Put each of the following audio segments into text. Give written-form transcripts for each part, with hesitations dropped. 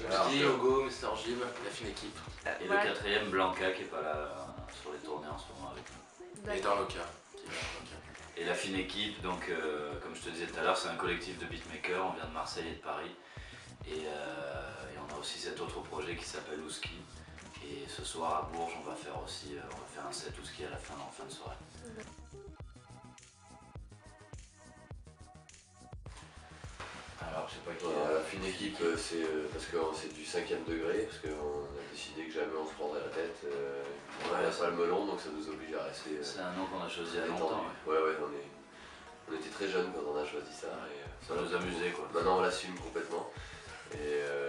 Chomsky, Hugo, Mister Jim, la fine équipe. Et le quatrième, Blanca, qui est pas là sur les tournées en ce moment avec nous. Et dans le cas. Et la fine équipe, donc comme je te disais tout à l'heure, c'est un collectif de beatmakers, on vient de Marseille et de Paris. Et on a aussi cet autre projet qui s'appelle Ouski. Et ce soir à Bourges, on va faire un set Ouski à la fin, en fin de soirée. Alors, je sais pas qui la fine équipe, c'est parce que c'est du 5e degré, parce qu'on a décidé que jamais on se prendrait la tête. On n'a pas le melon, donc ça nous oblige à rester. C'est un nom qu'on a choisi il y a longtemps. Ouais, on était très jeunes quand on a choisi ça. Et, ça nous amusait quoi. Maintenant on l'assume complètement.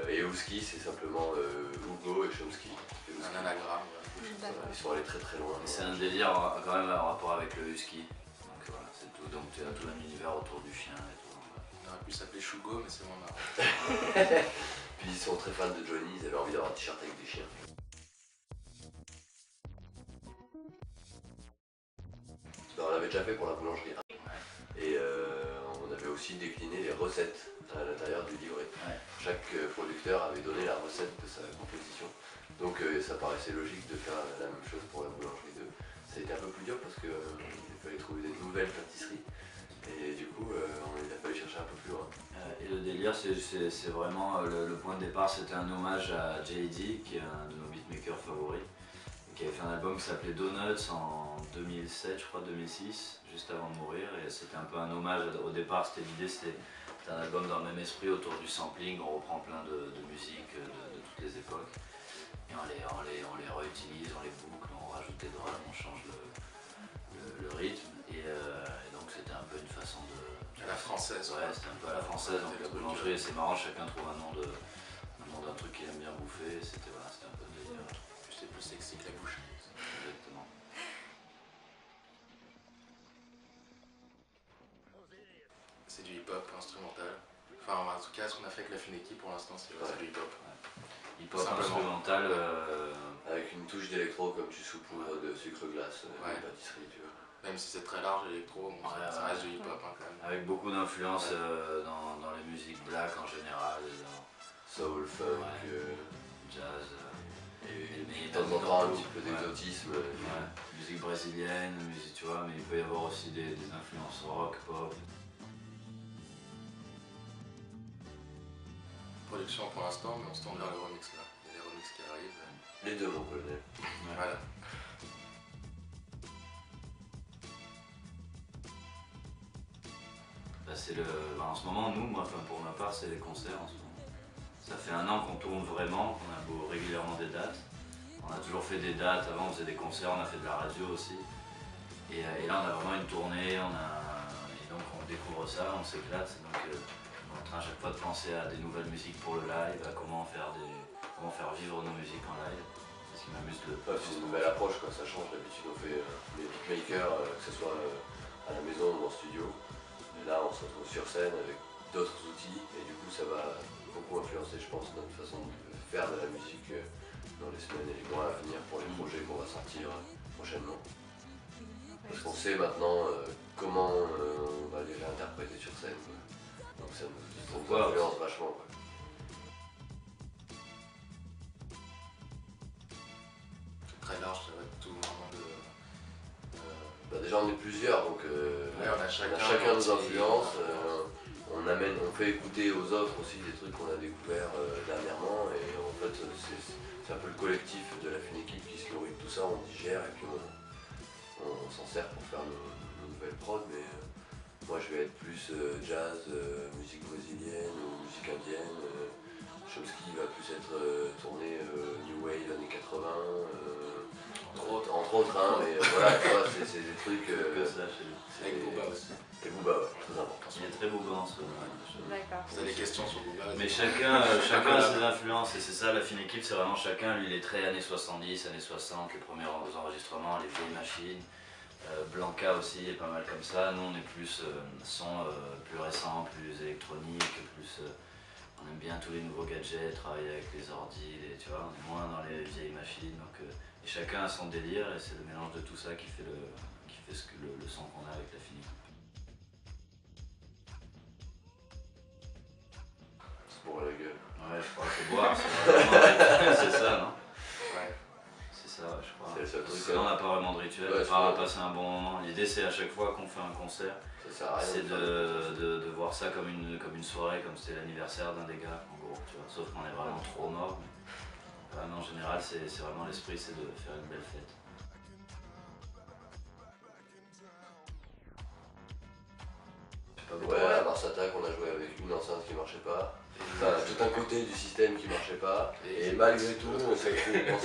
Et Ouski, c'est simplement Hugo et Chomsky. Un anagramme. Ils sont allés très très loin. C'est un délire quand même en rapport avec le husky. Donc voilà, c'est tout. Donc tu as tout un univers autour du chien et tout. On aurait pu s'appeler Shugo, mais c'est moins marrant. Puis ils sont très fans de Johnny, ils avaient envie d'avoir un t-shirt avec des chiens. On l'avait déjà fait pour la boulangerie. Et on avait aussi décliné les recettes à l'intérieur du livret. Ouais. Chaque producteur avait donné la recette de sa composition. Donc ça paraissait logique de faire la même chose pour la boulangerie 2. Ça a été un peu plus dur parce qu'il fallait trouver des nouvelles pâtisseries. Et du coup, il a fallu chercher un peu plus loin. Et le délire, c'est vraiment le point de départ, c'était un hommage à J.D, qui est un de nos beatmakers favoris, qui avait fait un album qui s'appelait Donuts en 2007, je crois, 2006, juste avant de mourir. Et c'était un peu un hommage, au départ, l'idée, c'était un album dans le même esprit, autour du sampling, on reprend plein de musiques de toutes les époques. Et on les réutilise, on les boucle, on rajoute des drums, on change le rythme. Et donc c'était un peu une façon de... À la française. Ouais, c'était un peu à la française, donc la boulangerie, c'est marrant, chacun trouve un nom d'un truc qu'il aime bien bouffer, c'était un peu le délire. C'est plus sexy que la bouche. Exactement. C'est du hip-hop instrumental. Enfin, en tout cas, ce qu'on a fait avec la fine équipe pour l'instant, c'est du hip-hop. Ouais. Hip-hop instrumental. Avec une touche d'électro comme tu saupoudres de sucre glace, une pâtisserie, tu vois. Même si c'est très large, l'électro, ça reste du hip-hop quand même. Avec beaucoup d'influence dans les musiques black en général. Soul, funk, jazz. Et de temps en temps un petit peu d'exotisme. Musique brésilienne, musique, tu vois, mais il peut y avoir aussi des influences rock, pop. Production pour l'instant, mais on se tourne vers le remix là. Il y a des remix qui arrivent. Les deux, mon colonel. Voilà. En ce moment, pour ma part, c'est les concerts en ce moment. Ça fait 1 an qu'on tourne vraiment, qu'on a régulièrement des dates. On a toujours fait des dates, avant on faisait des concerts, on a fait de la radio aussi. Et là on a vraiment une tournée, et donc on découvre ça, on s'éclate. Donc on est en train à chaque fois de penser à des nouvelles musiques pour le live, à comment faire vivre nos musiques en live. C'est ce qui m'amuse le plus. C'est une nouvelle approche, quoi. Ça change. D'habitude on fait les beatmakers, que ce soit à la maison ou en studio. Et là on se retrouve sur scène avec d'autres outils et du coup ça va beaucoup influencer, je pense, notre façon de faire de la musique dans les semaines et les mois à venir pour les projets qu'on va sortir prochainement. Parce qu'on sait maintenant comment on va les réinterpréter sur scène, quoi. Donc ça nous influence vachement, quoi. C'est très large, ça va être tout vraiment de... Déjà on est plusieurs, donc on a chacun nos influences. On fait écouter aux autres aussi des trucs qu'on a découverts dernièrement, et en fait c'est un peu le collectif de la fine équipe qui se nourrit de tout ça, on digère et puis on s'en sert pour faire nos nouvelles prods. Mais moi je vais être plus jazz, musique brésilienne ou musique indienne. Chomsky va plus être tourné New Wave années 80, entre autres, hein, mais voilà, c'est des trucs... avec Booba aussi. Et Booba, ouais, très important. Il est très Booba en ce moment. D'accord. Vous avez des questions sur Booba? Mais chacun a ses influences, et c'est ça la fine équipe, c'est vraiment chacun, lui il est très années 70, années 60, les premiers enregistrements, les vieilles machines. Blanca aussi est pas mal comme ça, nous on est plus son plus récent, plus électronique, plus... on aime bien tous les nouveaux gadgets, travailler avec les ordis, tu vois, on est moins dans les vieilles machines. Donc, et chacun a son délire et c'est le mélange de tout ça qui fait le son qu'on a avec la fine équipe. C'est pour la gueule. Ouais, je crois que c'est boire, c'est conceptuel, Ouais, passer un bon moment. L'idée c'est à chaque fois qu'on fait un concert, ça sert à rien c'est de faire de voir ça comme une soirée, comme c'était l'anniversaire d'un des gars, en gros, tu vois. Sauf qu'on est vraiment trop mort. Mais en général, c'est vraiment l'esprit, c'est de faire une belle fête. Ouais, à Mars Attack, on a joué avec une enceinte qui marchait pas. Enfin, tout un côté du système qui marchait pas. Et malgré tout, on s'est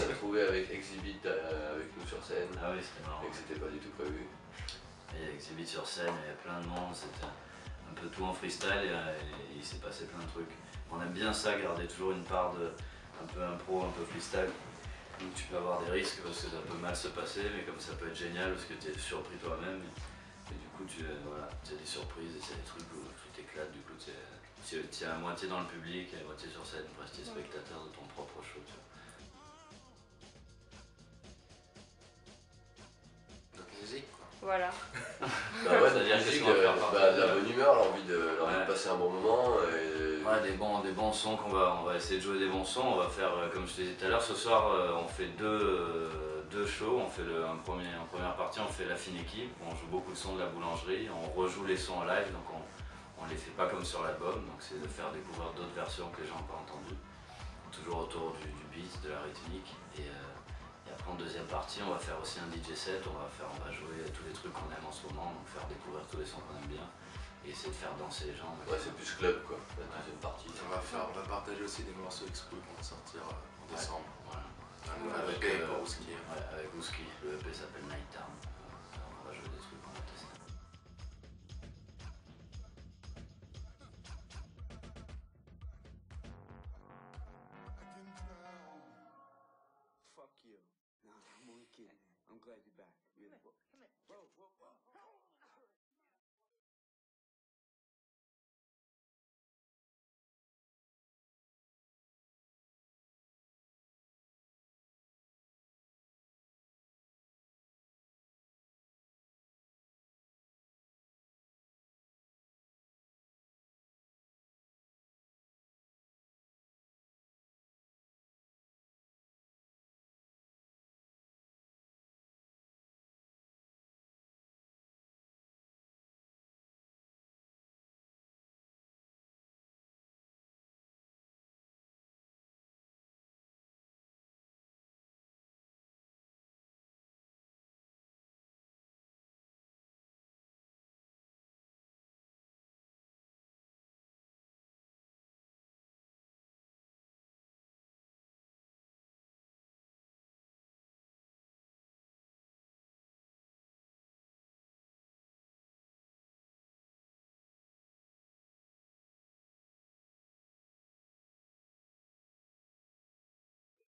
retrouvé avec Exhibit avec nous sur scène. Ah oui, c'était marrant. Et que c'était pas du tout prévu. Il y a Exhibit sur scène, il y a plein de monde, c'était un peu tout en freestyle et il s'est passé plein de trucs. On aime bien ça, garder toujours une part de un peu impro, un peu freestyle. Donc tu peux avoir des risques parce que ça peut mal se passer, mais comme ça peut être génial parce que tu es surpris toi-même. Et du coup, tu as des surprises et c'est des trucs où tu t'éclates. Du coup, tu es à moitié dans le public et à moitié sur scène, presque spectateur de ton propre show. Tu vois. Notre musique, quoi. Voilà. Bah ouais, C'est-à-dire musique, qu'est-ce qu'on va faire de la bonne humeur, l'envie de passer un bon moment. Et... Ouais, des bons sons on va essayer de jouer des bons sons. On va faire, comme je te disais tout à l'heure, ce soir on fait deux shows. On fait en première partie, on fait La Fine Équipe. On joue beaucoup de sons de la boulangerie. On rejoue les sons en live, donc on les fait pas comme sur l'album. Donc c'est de faire découvrir d'autres versions que les gens n'ont pas entendues. Toujours autour du beat, de la rythmique. Et après en deuxième partie, on va faire aussi un DJ set. On va jouer tous les trucs qu'on aime en ce moment, donc faire découvrir tous les sons qu'on aime bien. Et essayer de faire danser les gens. Ouais, c'est plus club quoi, la deuxième partie. On va partager aussi des morceaux exclus qu'on va sortir en décembre. Voilà. Un nouvel EP pour Wooski. Ouais, avec Wooski. Le EP s'appelle Night Town. On va jouer des trucs qu'on va tester. Fuck you. Nah, I'm only kidding. I'm glad you're back.